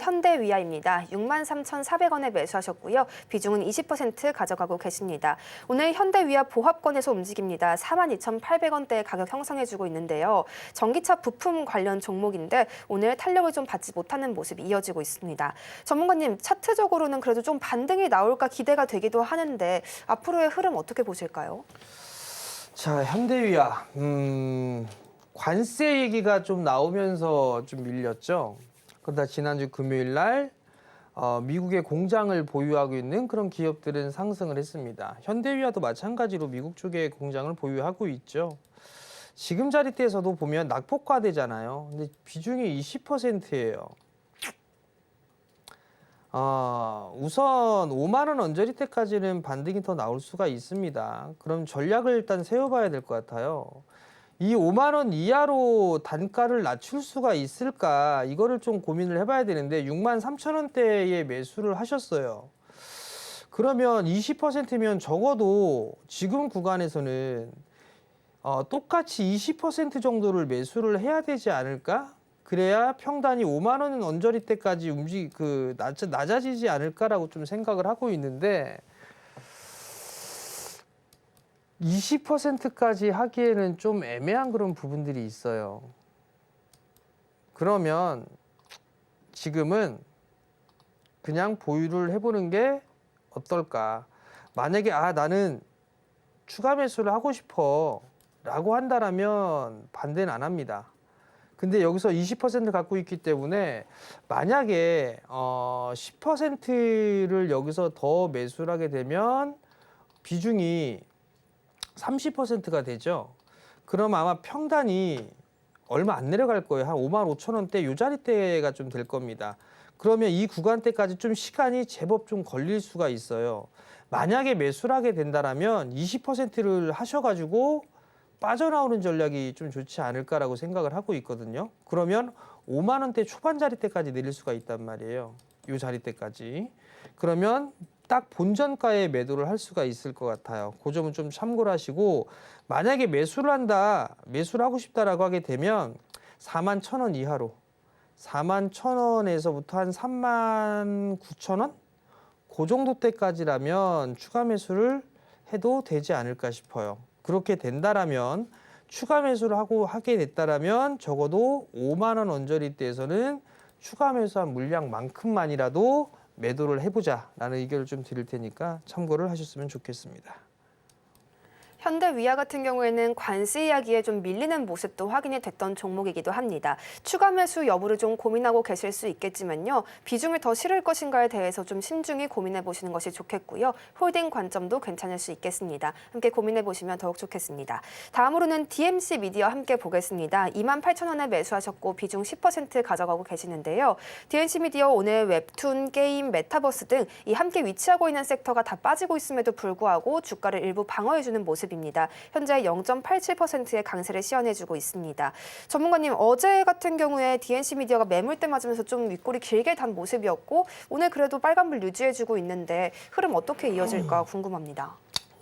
현대위아입니다. 63,400원에 매수하셨고요. 비중은 20% 가져가고 계십니다. 오늘 현대위아 보합권에서 움직입니다. 42,800원대 가격 형성해주고 있는데요. 전기차 부품 관련 종목인데 오늘 탄력을 좀 받지 못하는 모습이 이어지고 있습니다. 전문가님, 차트적으로는 그래도 좀 반등이 나올까 기대가 되기도 하는데 앞으로의 흐름 어떻게 보실까요? 자, 현대위아. 관세 얘기가 좀 나오면서 좀 밀렸죠. 그러다 지난주 금요일 날 미국의 공장을 보유하고 있는 그런 기업들은 상승을 했습니다. 현대위아도 마찬가지로 미국 쪽에 공장을 보유하고 있죠. 지금 자리대에서도 보면 낙폭과대잖아요. 근데 비중이 20%예요. 우선 5만 원 언저리 때까지는 반등이 더 나올 수가 있습니다. 그럼 전략을 일단 세워봐야 될 것 같아요. 이 5만 원 이하로 단가를 낮출 수가 있을까? 이거를 좀 고민을 해봐야 되는데 6만 3천 원대에 매수를 하셨어요. 그러면 20%면 적어도 지금 구간에서는 똑같이 20% 정도를 매수를 해야 되지 않을까? 그래야 평단이 5만 원 언저리 때까지 낮아지지 않을까라고 좀 생각을 하고 있는데 20%까지 하기에는 좀 애매한 그런 부분들이 있어요. 그러면 지금은 그냥 보유를 해보는 게 어떨까? 만약에 나는 추가 매수를 하고 싶어 라고 한다라면 반대는 안 합니다. 근데 여기서 20% 갖고 있기 때문에 만약에 10%를 여기서 더 매수를 하게 되면 비중이 30%가 되죠. 그럼 아마 평단이 얼마 안 내려갈 거예요. 한 5만 5천 원대 요 자리대가 좀 될 겁니다. 그러면 이 구간대까지 좀 시간이 제법 좀 걸릴 수가 있어요. 만약에 매수를 하게 된다면 20%를 하셔가지고 빠져나오는 전략이 좀 좋지 않을까라고 생각을 하고 있거든요. 그러면 5만 원대 초반 자리대까지 내릴 수가 있단 말이에요. 이 자리대까지. 그러면 딱 본전가에 매도를 할 수가 있을 것 같아요. 그 점은 좀 참고를 하시고 만약에 매수를 하고 싶다라고 하게 되면 4만 1,000원 이하로 4만 1,000원에서부터 한 3만 9천 원? 그 정도 때까지라면 추가 매수를 해도 되지 않을까 싶어요. 그렇게 된다라면 추가 매수를 하게 됐다라면 적어도 5만 원 언저리대에서는 추가 매수한 물량만큼만이라도 매도를 해보자라는 의견을 좀 드릴 테니까 참고를 하셨으면 좋겠습니다. 현대위아 같은 경우에는 관세 이야기에 좀 밀리는 모습도 확인이 됐던 종목이기도 합니다. 추가 매수 여부를 좀 고민하고 계실 수 있겠지만요. 비중을 더 실을 것인가에 대해서 좀 신중히 고민해 보시는 것이 좋겠고요. 홀딩 관점도 괜찮을 수 있겠습니다. 함께 고민해 보시면 더욱 좋겠습니다. 다음으로는 DMC 미디어 함께 보겠습니다. 28,000원에 매수하셨고 비중 10% 가져가고 계시는데요. DMC 미디어 오늘 웹툰, 게임, 메타버스 등 이 함께 위치하고 있는 섹터가 다 빠지고 있음에도 불구하고 주가를 일부 방어해주는 모습 입니다. 현재 0.87%의 강세를 시연해주고 있습니다. 전문가님, 어제 같은 경우에 DNC 미디어가 매물대 맞으면서 좀 윗골이 길게 단 모습이었고 오늘 그래도 빨간불 유지해주고 있는데 흐름 어떻게 이어질까 궁금합니다.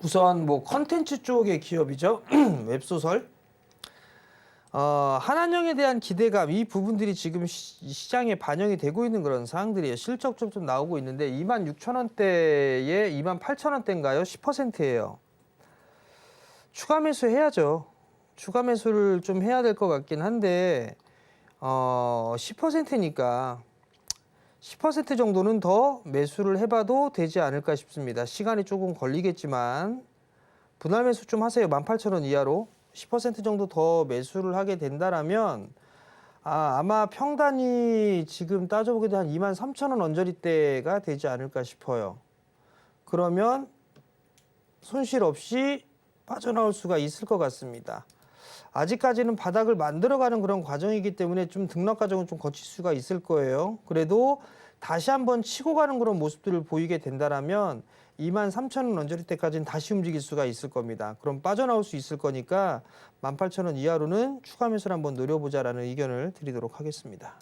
우선 컨텐츠 쪽의 기업이죠. 웹소설. 한한령에 대한 기대감, 이 부분들이 지금 시장에 반영이 되고 있는 그런 사항들이에요. 실적좀 좀 나오고 있는데 26,000원대에 28,000원대인가요? 10%예요. 추가 매수 해야죠. 추가 매수를 좀 해야 될 것 같긴 한데 10%니까 10% 정도는 더 매수를 해봐도 되지 않을까 싶습니다. 시간이 조금 걸리겠지만 분할 매수 좀 하세요. 18,000원 이하로 10% 정도 더 매수를 하게 된다라면 아마 평단이 지금 따져보게 되면 한 23,000원 언저리대가 되지 않을까 싶어요. 그러면 손실 없이 빠져나올 수가 있을 것 같습니다. 아직까지는 바닥을 만들어가는 그런 과정이기 때문에 좀 등락 과정은 좀 거칠 수가 있을 거예요. 그래도 다시 한번 치고 가는 그런 모습들을 보이게 된다라면 23,000원 언저리 때까지는 다시 움직일 수가 있을 겁니다. 그럼 빠져나올 수 있을 거니까 18,000원 이하로는 추가 매수를 한번 노려보자라는 의견을 드리도록 하겠습니다.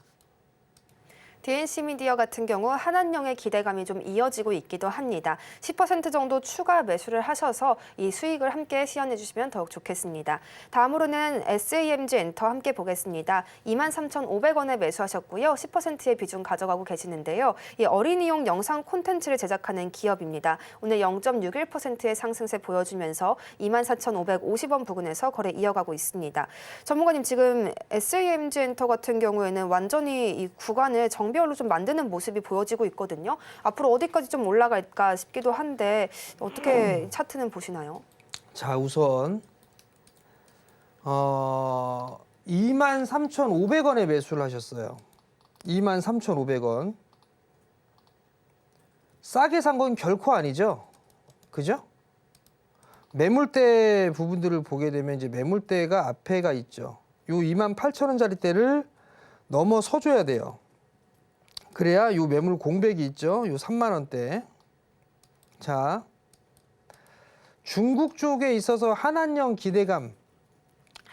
DNC 미디어 같은 경우 한한령의 기대감이 좀 이어지고 있기도 합니다. 10% 정도 추가 매수를 하셔서 이 수익을 함께 시연해 주시면 더욱 좋겠습니다. 다음으로는 SAMG 엔터 함께 보겠습니다. 23,500원에 매수하셨고요. 10%의 비중 가져가고 계시는데요. 이 어린이용 영상 콘텐츠를 제작하는 기업입니다. 오늘 0.61%의 상승세 보여주면서 24,550원 부근에서 거래 이어가고 있습니다. 전문가님, 지금 SAMG 엔터 같은 경우에는 완전히 이 구간을 정비열로 좀 만드는 모습이 보여지고 있거든요. 앞으로 어디까지 좀 올라갈까 싶기도 한데 어떻게 차트는 보시나요? 자, 우선 23,500원에 매수를 하셨어요. 23,500원. 싸게 산 건 결코 아니죠. 그죠? 매물대 부분들을 보게 되면 이제 매물대가 앞에가 있죠. 요 28,000원짜리대를 넘어서줘야 돼요. 그래야 요 매물 공백이 있죠. 요 3만 원대. 자, 중국 쪽에 있어서 한한령 기대감,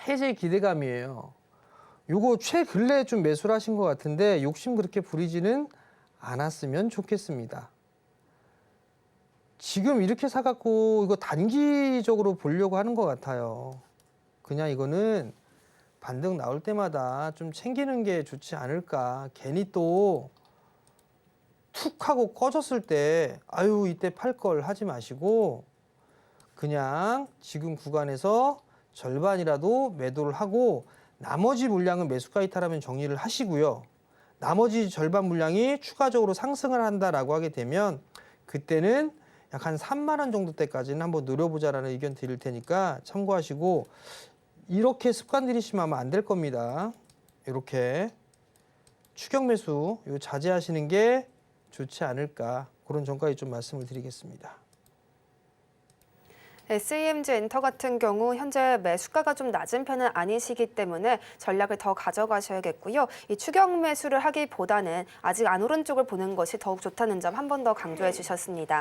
해제 기대감이에요. 요거 최근래에 좀 매수를 하신 것 같은데 욕심 그렇게 부리지는 않았으면 좋겠습니다. 지금 이렇게 사갖고 이거 단기적으로 보려고 하는 것 같아요. 그냥 이거는 반등 나올 때마다 좀 챙기는 게 좋지 않을까. 괜히 또 툭 하고 꺼졌을 때 아유 이때 팔 걸 하지 마시고 그냥 지금 구간에서 절반이라도 매도를 하고 나머지 물량은 매수가 이탈하면 정리를 하시고요. 나머지 절반 물량이 추가적으로 상승을 한다라고 하게 되면 그때는 약 한 3만 원 정도 때까지는 한번 노려보자라는 의견 드릴 테니까 참고하시고 이렇게 습관 들이시면 아마 안 될 겁니다. 이렇게 추격 매수 요 자제하시는 게 좋지 않을까 그런 전까지 좀 말씀을 드리겠습니다. SAMG 엔터 같은 경우 현재 매수가가 좀 낮은 편은 아니시기 때문에 전략을 더 가져가셔야겠고요. 이 추격 매수를 하기보다는 아직 안 오른 쪽을 보는 것이 더욱 좋다는 점 한 번 더 강조해 주셨습니다.